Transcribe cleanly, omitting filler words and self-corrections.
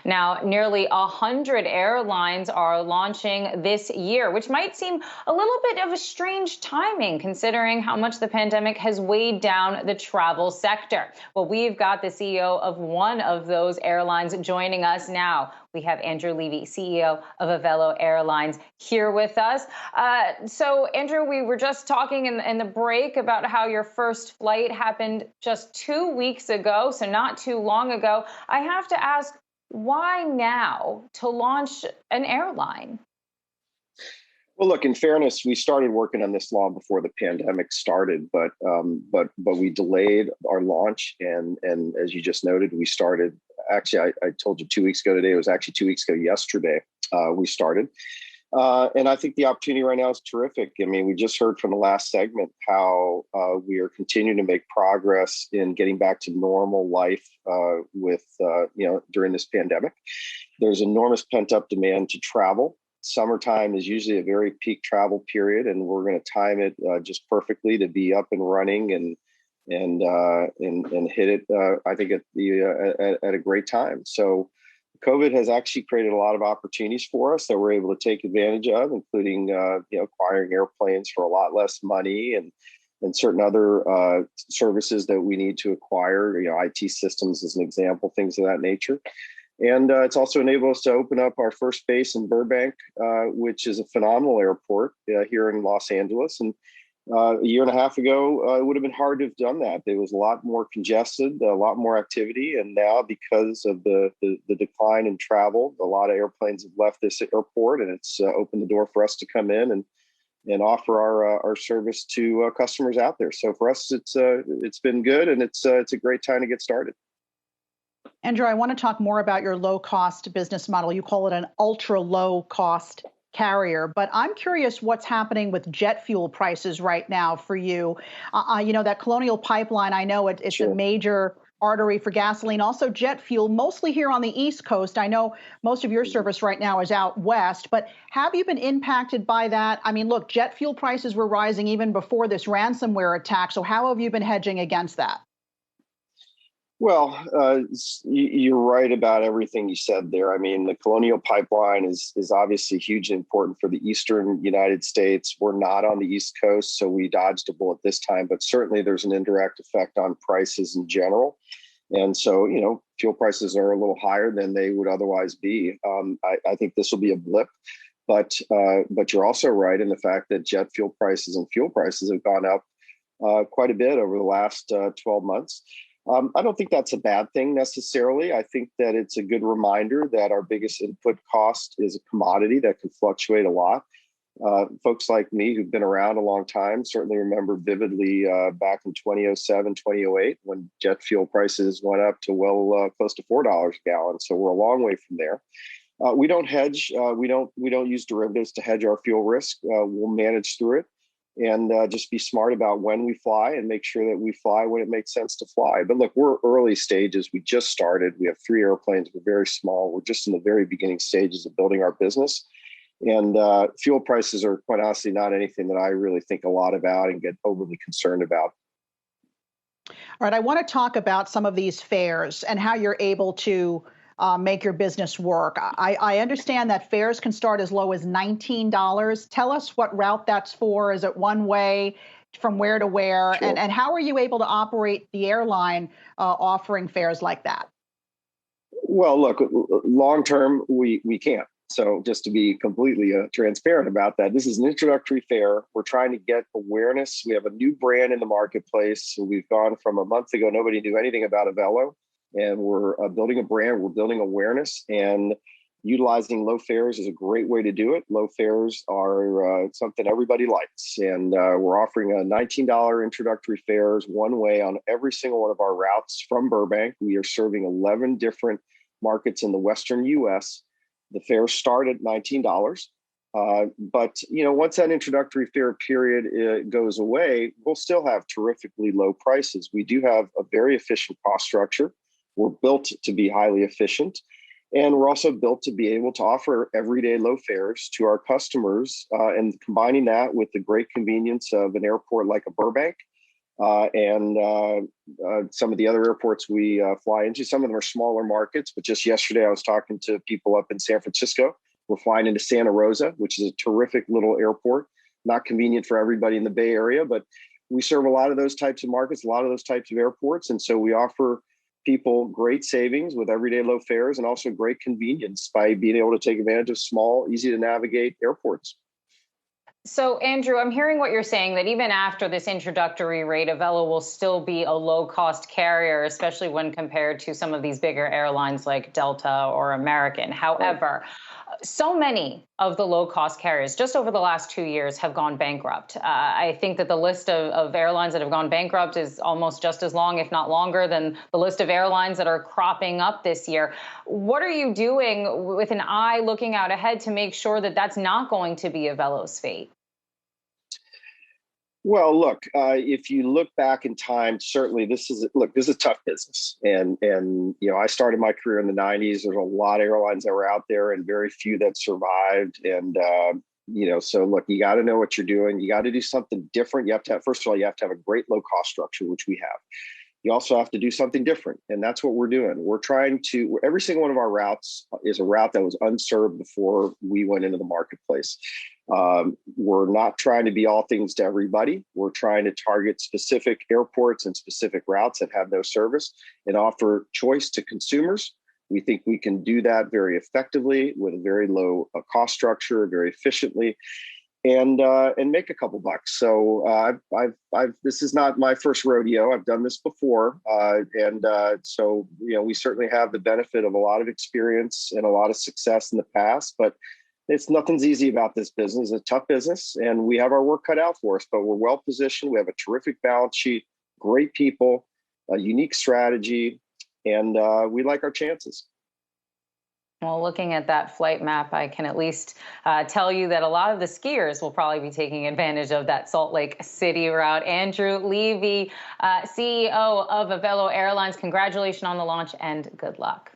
Now, nearly 100 airlines are launching this year, which might seem a little bit of a strange timing considering how much the pandemic has weighed down the travel sector. Well, we've got the CEO of one of those airlines joining us now. We have Andrew Levy, CEO of Avelo Airlines, here with us. So, Andrew, we were just talking in the break about how your first flight happened just 2 weeks ago, so not too long ago. I have to ask, why now to launch an airline? Well, look, in fairness, we started working on this long before the pandemic started, but we delayed our launch, and as you just noted, we started. Actually, I told you 2 weeks ago today. It was actually 2 weeks ago yesterday. We started, and I think the opportunity right now is terrific. I mean, we just heard from the last segment how we are continuing to make progress in getting back to normal life with during this pandemic. There's enormous pent up demand to travel. Summertime is usually a very peak travel period, and we're going to time it just perfectly to be up and running and hit it. I think at a great time. So, COVID has actually created a lot of opportunities for us that we're able to take advantage of, including acquiring airplanes for a lot less money and certain other services that we need to acquire. IT systems as an example, things of that nature. And it's also enabled us to open up our first base in Burbank, which is a phenomenal airport here in Los Angeles. And a year and a half ago, it would have been hard to have done that. There was a lot more congested, a lot more activity. And now, because of the decline in travel, a lot of airplanes have left this airport, and it's opened the door for us to come in and offer our service to customers out there. So for us, it's been good, and it's a great time to get started. Andrew, I want to talk more about your low-cost business model. You call it an ultra-low-cost carrier, but I'm curious what's happening with jet fuel prices right now for you. That Colonial Pipeline, I know it's Sure. A major artery for gasoline, also jet fuel, mostly here on the East Coast. I know most of your service right now is out west, but have you been impacted by that? I mean, look, jet fuel prices were rising even before this ransomware attack. So how have you been hedging against that? Well, you're right about everything you said there. I mean, the Colonial Pipeline is obviously hugely important for the eastern United States. We're not on the East Coast, so we dodged a bullet this time, but certainly there's an indirect effect on prices in general. And so, fuel prices are a little higher than they would otherwise be. I think this will be a blip, but you're also right in the fact that jet fuel prices and fuel prices have gone up quite a bit over the last 12 months. I don't think that's a bad thing necessarily. I think that it's a good reminder that our biggest input cost is a commodity that can fluctuate a lot. Folks like me who've been around a long time certainly remember vividly back in 2007, 2008, when jet fuel prices went up to close to $4 a gallon. So we're a long way from there. We don't hedge. We don't use derivatives to hedge our fuel risk. We'll manage through it. And just be smart about when we fly and make sure that we fly when it makes sense to fly. But look, we're early stages. We just started. We have 3 airplanes. We're very small. We're just in the very beginning stages of building our business. And fuel prices are quite honestly not anything that I really think a lot about and get overly concerned about. All right. I want to talk about some of these fares and how you're able to make your business work. I understand that fares can start as low as $19. Tell us what route that's for. Is it one way, from where to where? Sure. And how are you able to operate the airline offering fares like that? Well, look, long term, we can't. So just to be completely transparent about that, this is an introductory fare. We're trying to get awareness. We have a new brand in the marketplace. So we've gone from a month ago, nobody knew anything about Avelo. And we're building a brand, we're building awareness, and utilizing low fares is a great way to do it. Low fares are something everybody likes. And we're offering a $19 introductory fares one way on every single one of our routes from Burbank. We are serving 11 different markets in the Western US. The fares start at $19. But once that introductory fare period goes away, we'll still have terrifically low prices. We do have a very efficient cost structure. We're built to be highly efficient, and we're also built to be able to offer everyday low fares to our customers. And combining that with the great convenience of an airport like a Burbank, and some of the other airports we fly into. Some of them are smaller markets, but just yesterday I was talking to people up in San Francisco. We're flying into Santa Rosa, which is a terrific little airport, not convenient for everybody in the Bay Area, but we serve a lot of those types of markets, a lot of those types of airports. And so we offer people great savings with everyday low fares and also great convenience by being able to take advantage of small, easy to navigate airports. So, Andrew, I'm hearing what you're saying, that even after this introductory rate, Avelo will still be a low-cost carrier, especially when compared to some of these bigger airlines like Delta or American. However, so many of the low-cost carriers just over the last 2 years have gone bankrupt. I think that the list of airlines that have gone bankrupt is almost just as long, if not longer, than the list of airlines that are cropping up this year. What are you doing with an eye looking out ahead to make sure that that's not going to be Avelo's fate? Well, look, if you look back in time, certainly this is a tough business, and I started my career in the '90s. There's a lot of airlines that were out there, and very few that survived. And so look, you got to know what you're doing. You got to do something different. You have to have, first of all, you have to have a great low cost structure, which we have. You also have to do something different, and that's what we're doing. We're trying to. Every single one of our routes is a route that was unserved before we went into the marketplace. We're not trying to be all things to everybody. We're trying to target specific airports and specific routes that have no service and offer choice to consumers. We think we can do that very effectively with a very low cost structure, very efficiently, and make a couple bucks. So this is not my first rodeo. I've done this before, so we certainly have the benefit of a lot of experience and a lot of success in the past, but nothing's easy about this business. It's a tough business, and we have our work cut out for us, but we're well positioned. We have a terrific balance sheet, great people, a unique strategy, and we like our chances. Well, looking at that flight map, I can at least tell you that a lot of the skiers will probably be taking advantage of that Salt Lake City route. Andrew Levy, CEO of Avelo Airlines, congratulations on the launch and good luck.